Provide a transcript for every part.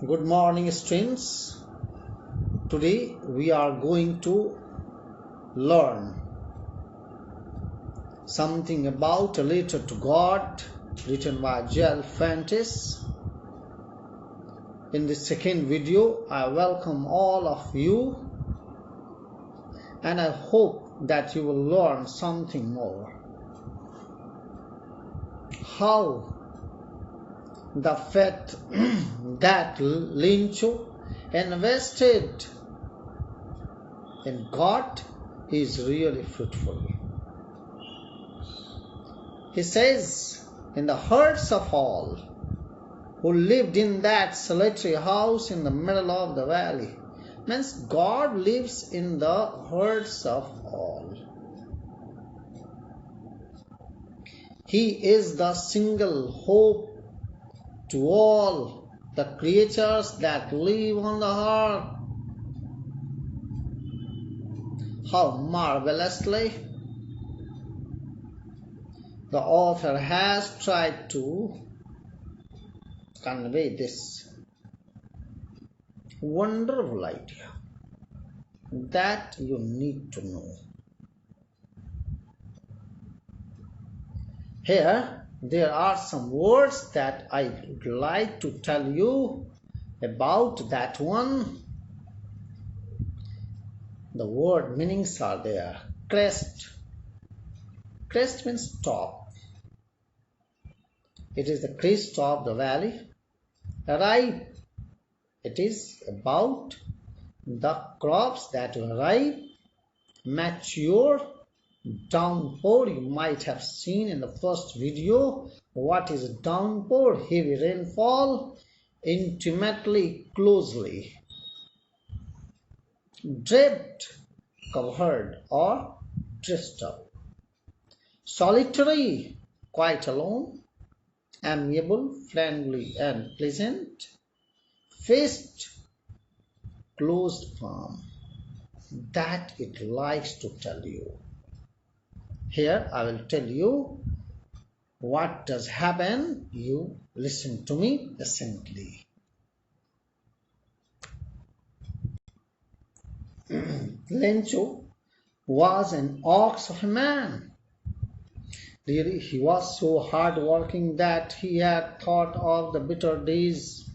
Good morning, students. Today we are going to learn something about a letter to God written by J.L. Fantis. In this second video, I welcome all of you and I hope that you will learn something more. How the faith that Lincho invested in God is really fruitful. He says, in the hearts of all who lived in that solitary house in the middle of the valley, means God lives in the hearts of all. He is the single hope to all the creatures that live on the earth. How marvelously the author has tried to convey this wonderful idea that you need to know. Here, there are some words that I would like to tell you about that one. The word meanings are there. Crest. Crest means top. It is the crest of the valley. Ripe. It is about the crops that will ripe. Mature. Downpour. You might have seen in the first video what is a downpour. Heavy rainfall. Intimately, closely. Draped, covered or dressed up. Solitary, quite alone. Amiable, friendly and pleasant. Fist, closed palm. That it likes to tell you. Here I will tell you what does happen. You listen to me patiently. Lencho was an ox of a man. Really, he was so hard-working that he had thought of the bitter days.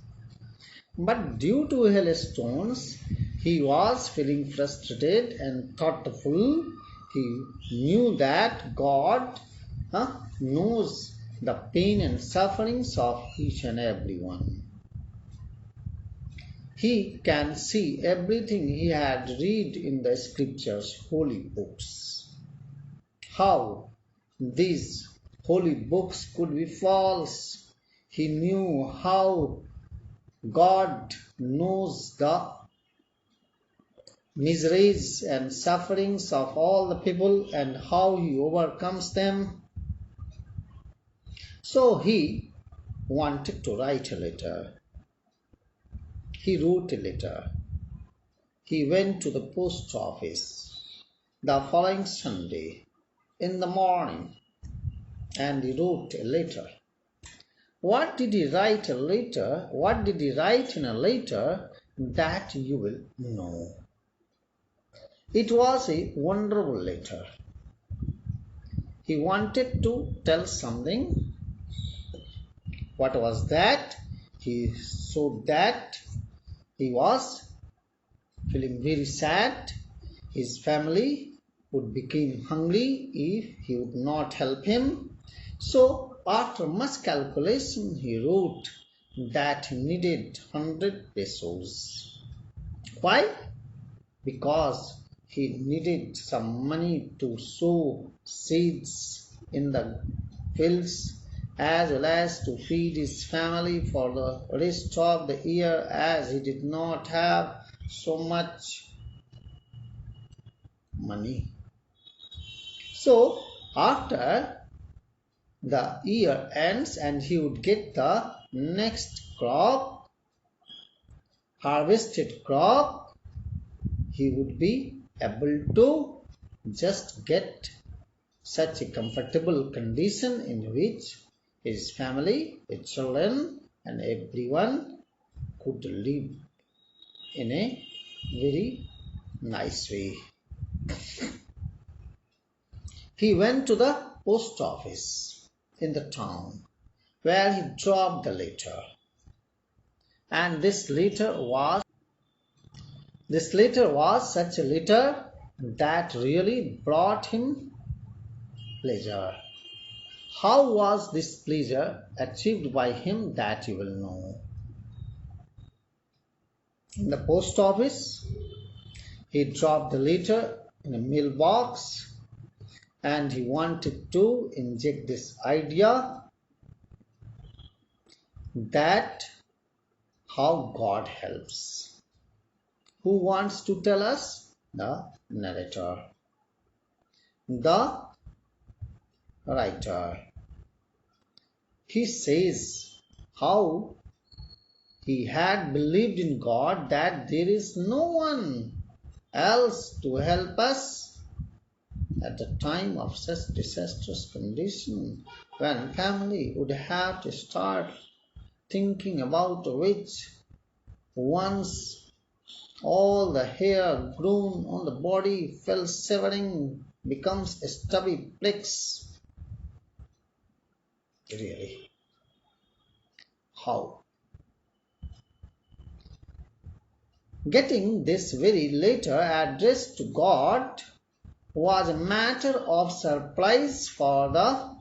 But due to hailstones, he was feeling frustrated and thoughtful. He knew that God knows the pain and sufferings of each and every one. He can see everything he had read in the scriptures, holy books. How these holy books could be false. He knew how God knows the miseries and sufferings of all the people and how he overcomes them. So he wanted to write a letter. He wrote a letter. He went to the post office the following Sunday in the morning and he wrote a letter. What did he write a letter? What did he write in a letter? That you will know. It was a wonderful letter. He wanted to tell something. What was that? He showed that he was feeling very sad. His family would become hungry if he would not help him. So after much calculation, he wrote that he needed 100 pesos. Why? Because he needed some money to sow seeds in the fields as well as to feed his family for the rest of the year, as he did not have so much money. So after the year ends and he would get the next crop, harvested crop, he would be able to just get such a comfortable condition in which his family, his children and everyone could live in a very nice way. He went to the post office in the town where he dropped the letter. And this letter was such a letter that really brought him pleasure. How was this pleasure achieved by him, that you will know. In the post office, he dropped the letter in a mailbox and he wanted to inject this idea that how God helps. Who wants to tell us? The narrator, the writer. He says how he had believed in God that there is no one else to help us at the time of such disastrous condition, when family would have to start thinking about which once all the hair grown on the body fell severing becomes a stubby flex. Really? How? Getting this very letter addressed to God was a matter of surprise for the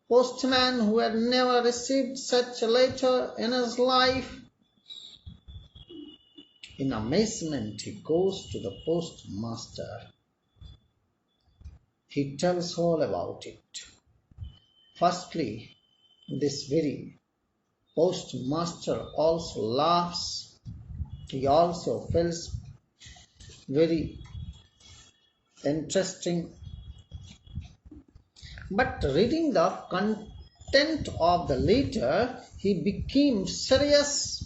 postman, who had never received such a letter in his life. In amazement, he goes to the postmaster. He tells all about it. Firstly, this very postmaster also laughs. He also feels very interesting. But reading the content of the letter, he became serious.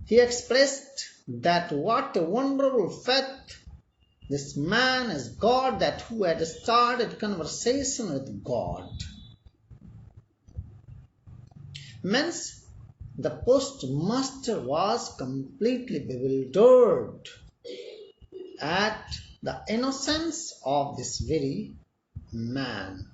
He expressed that what a wonderful faith this man has got, that who had started conversation with God. Means the postmaster was completely bewildered at the innocence of this very man,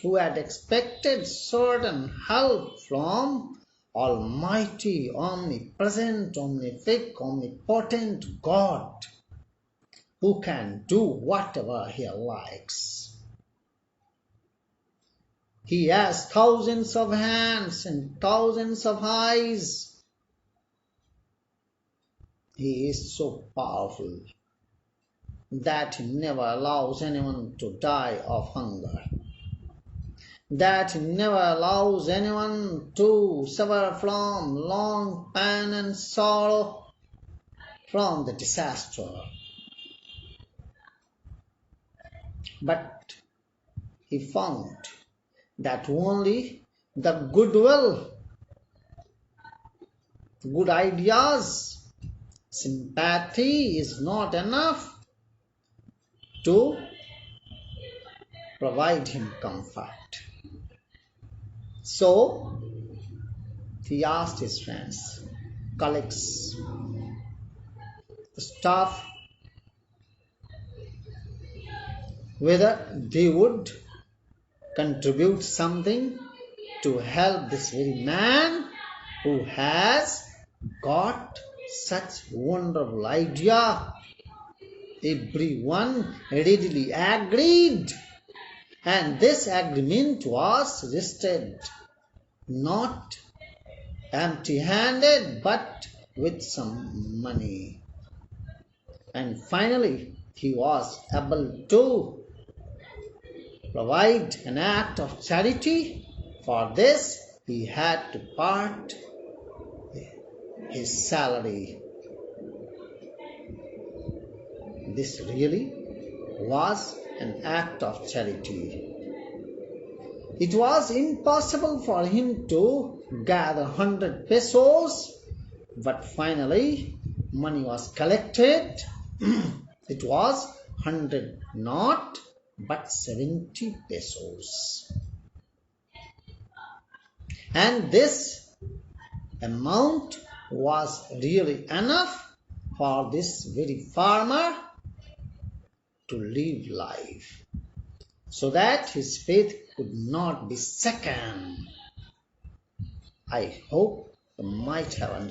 who had expected certain help from Almighty, omnipresent, omnipotent God, who can do whatever he likes. He has thousands of hands and thousands of eyes. He is so powerful that he never allows anyone to die of hunger, that he never allows anyone to suffer from long pain and sorrow from the disaster. But he found that only the goodwill, good ideas, sympathy is not enough to provide him comfort. So he asked his friends, colleagues, the staff, whether they would contribute something to help this very man who has got such wonderful idea. Everyone readily agreed, and this agreement was suggested not empty-handed but with some money. And finally he was able to provide an act of charity. For this he had to part his salary. This really was an act of charity. It was impossible for him to gather 100 pesos, but finally money was collected. It was 100 not, but 70 pesos. And this amount was really enough for this very farmer to live life, so that his faith could not be shaken. I hope you might have understood.